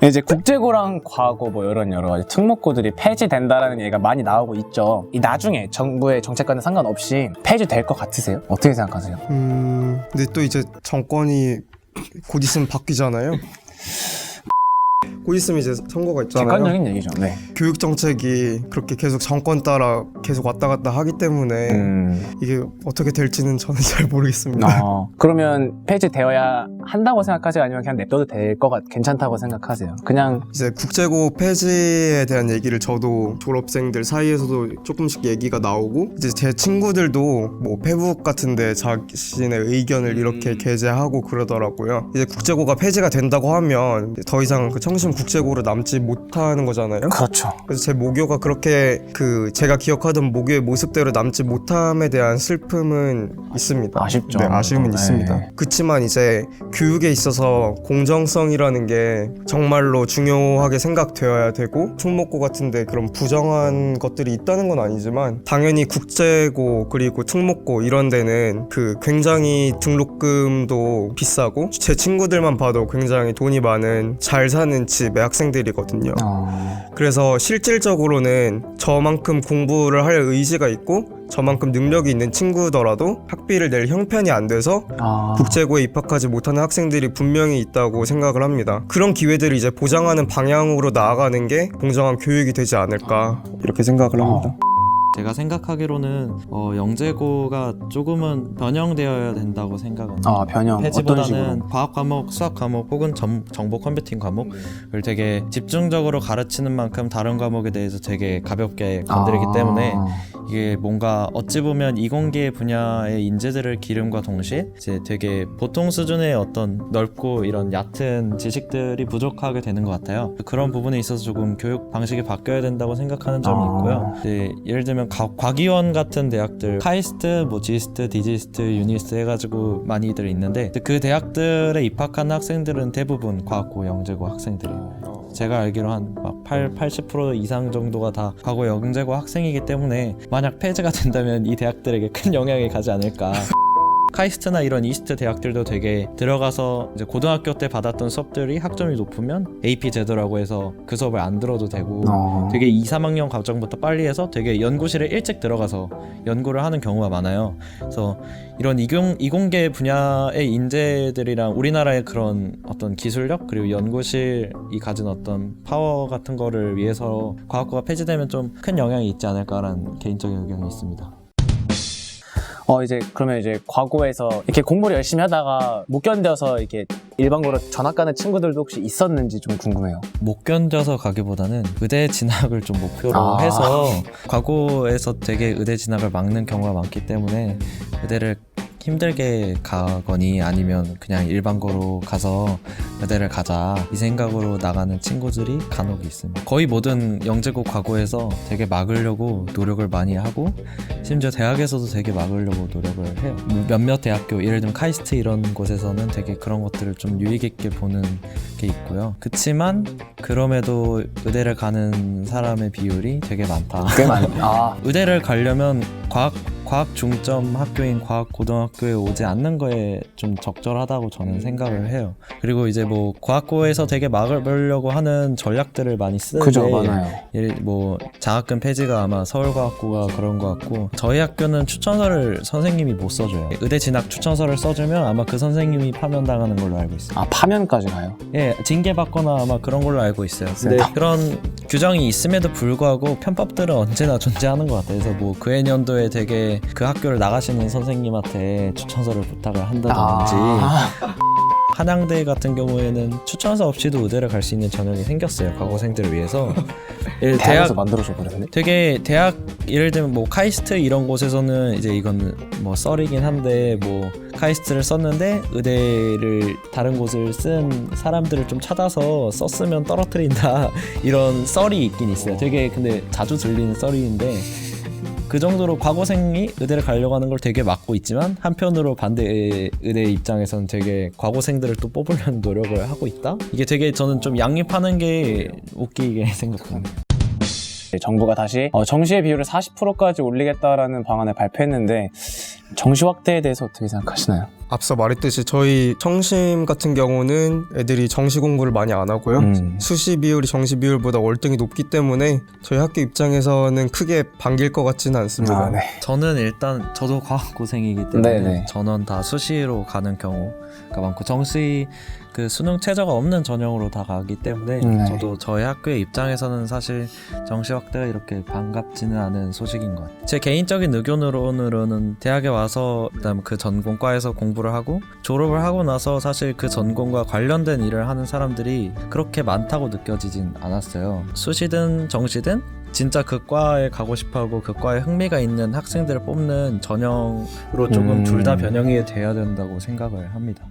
이제 국제고랑 과고 뭐 이런 여러 가지 특목고들이 폐지된다라는 얘기가 많이 나오고 있죠. 이 나중에 정부의 정책과는 상관없이 폐지될 것 같으세요? 어떻게 생각하세요? 근데 또 이제 정권이 곧 있으면 바뀌잖아요. 곧 있으면 이제 선거가 있잖아요. 객관적인 얘기죠. 네. 교육 정책이 그렇게 계속 정권 따라 계속 왔다 갔다 하기 때문에 이게 어떻게 될지는 저는 잘 모르겠습니다. 그러면 폐지되어야 한다고 생각하세요? 아니면 그냥 냅둬도 될 것 괜찮다고 생각하세요? 그냥 이제 국제고 폐지에 대한 얘기를 저도 졸업생들 사이에서도 조금씩 얘기가 나오고 이제 제 친구들도 뭐 페북 같은데 자신의 의견을 이렇게 게재하고 그러더라고요. 이제 국제고가 폐지가 된다고 하면 더 이상 그 청심 국제고로 남지 못하는 거잖아요. 그렇죠. 그래서 제 모교가 그렇게 제가 기억하던 모교의 모습대로 남지 못함에 대한 슬픔은 있습니다. 아쉽죠. 네, 아쉬움은 네. 있습니다. 그치만 이제 교육에 있어서 공정성이라는 게 정말로 중요하게 생각되어야 되고 특목고 같은데 그런 부정한 것들이 있다는 건 아니지만 당연히 국제고 그리고 특목고 이런 데는 굉장히 등록금도 비싸고 제 친구들만 봐도 굉장히 돈이 많은 잘 사는 집의 학생들이거든요. 그래서 실질적으로는 저만큼 공부를 할 의지가 있고 저만큼 능력이 있는 친구더라도 학비를 낼 형편이 안 돼서 국제고에 입학하지 못하는 학생들이 분명히 있다고 생각을 합니다. 그런 기회들을 이제 보장하는 방향으로 나아가는 게 공정한 교육이 되지 않을까 이렇게 생각을 합니다. 제가 생각하기로는 영재고가 조금은 변형되어야 된다고 생각은 합니다. 변형. 어떤 식으로? 폐지보다는 과학 과목, 수학 과목 혹은 정보 컴퓨팅 과목을 되게 집중적으로 가르치는 만큼 다른 과목에 대해서 되게 가볍게 건드리기 때문에 이게 뭔가 어찌 보면 이공계 분야의 인재들을 기름과 동시에 이제 되게 보통 수준의 어떤 넓고 이런 얕은 지식들이 부족하게 되는 것 같아요. 그런 부분에 있어서 조금 교육 방식이 바뀌어야 된다고 생각하는 점이 있고요. 이제 예를 들면 과기원 같은 대학들 카이스트, 뭐 지스트, 디지스트, 유니스트 해가지고 많이들 있는데 그 대학들에 입학한 학생들은 대부분 과학고, 영재고 학생들이에요. 제가 알기로 한 80% 이상 정도가 다 과거 영재고 학생이기 때문에 만약 폐지가 된다면 이 대학들에게 큰 영향이 가지 않을까. 카이스트나 이런 이스트 대학들도 되게 들어가서 이제 고등학교 때 받았던 수업들이 학점이 높으면 AP 제도라고 해서 그 수업을 안 들어도 되고 되게 2, 3학년 과정부터 빨리 해서 되게 연구실에 일찍 들어가서 연구를 하는 경우가 많아요. 그래서 이런 이공계 분야의 인재들이랑 우리나라의 그런 어떤 기술력 그리고 연구실이 가진 어떤 파워 같은 거를 위해서 과학고가 폐지되면 좀 큰 영향이 있지 않을까라는 개인적인 의견이 있습니다. 그러면 이제 과거에서 이렇게 공부를 열심히 하다가 못 견뎌서 이렇게 일반고로 전학 가는 친구들도 혹시 있었는지 좀 궁금해요. 못 견뎌서 가기보다는 의대 진학을 좀 목표로 해서 과거에서 되게 의대 진학을 막는 경우가 많기 때문에 의대를 힘들게 가거니 아니면 그냥 일반고로 가서 의대를 가자 이 생각으로 나가는 친구들이 간혹 있습니다. 거의 모든 영재고 과거에서 되게 막으려고 노력을 많이 하고 심지어 대학에서도 되게 막으려고 노력을 해요. 몇몇 대학교 예를 들면 카이스트 이런 곳에서는 되게 그런 것들을 좀 유익 있게 보는 게 있고요. 그치만 그럼에도 의대를 가는 사람의 비율이 되게 많다. 꽤 많다. 의대를 가려면 과학 중점 학교인 과학고등학교에 오지 않는 거에 좀 적절하다고 저는 생각을 해요. 그리고 이제 뭐 과학고에서 되게 막으려고 하는 전략들을 많이 쓰는데 그죠, 많아요. 뭐 장학금 폐지가 아마 서울과학고가 그런 것 같고 저희 학교는 추천서를 선생님이 못 써줘요. 의대 진학 추천서를 써주면 아마 그 선생님이 파면당하는 걸로 알고 있어요. 파면까지 가요? 예, 징계받거나 아마 그런 걸로 알고 있어요. 근데 그런 규정이 있음에도 불구하고 편법들은 언제나 존재하는 것 같아요. 그래서 뭐 그 해년도에 되게 그 학교를 나가시는 선생님한테 추천서를 부탁을 한다든지 한양대 같은 경우에는 추천서 없이도 의대를 갈 수 있는 전형이 생겼어요. 과거생들을 위해서. 대학에서 만들어줘 버렸네. 되게 대학 예를 들면 뭐 카이스트 이런 곳에서는 이제 이건 뭐 썰이긴 한데 뭐 카이스트를 썼는데 의대를 다른 곳을 쓴 사람들을 좀 찾아서 썼으면 떨어뜨린다 이런 썰이 있긴 있어요. 되게 근데 자주 들리는 썰이인데 그 정도로 과거생이 의대를 가려고 하는 걸 되게 막고 있지만 한편으로 반대 의대 입장에서는 되게 과거생들을 또 뽑으려는 노력을 하고 있다? 이게 되게 저는 좀 양립하는 게 웃기게 생각합니다. 정부가 다시 정시의 비율을 40%까지 올리겠다라는 방안을 발표했는데 정시 확대에 대해서 어떻게 생각하시나요? 앞서 말했듯이 저희 청심 같은 경우는 애들이 정시 공부를 많이 안 하고요. 수시 비율이 정시 비율보다 월등히 높기 때문에 저희 학교 입장에서는 크게 반길 것 같지는 않습니다. 아, 네. 저는 일단 저도 과학고생이기 때문에 네네. 전원 다 수시로 가는 경우가 많고 정시 그 수능 최저가 없는 전형으로 다 가기 때문에 네. 저도 저희 학교의 입장에서는 사실 정시 확대가 이렇게 반갑지는 않은 소식인 것 같아요. 제 개인적인 의견으로는 대학에 와서 그다음 그 전공과에서 공부를 하고 졸업을 하고 나서 사실 그 전공과 관련된 일을 하는 사람들이 그렇게 많다고 느껴지진 않았어요. 수시든 정시든 진짜 그 과에 가고 싶어하고 그 과에 흥미가 있는 학생들을 뽑는 전형으로 조금 둘 다 변형이 돼야 된다고 생각을 합니다.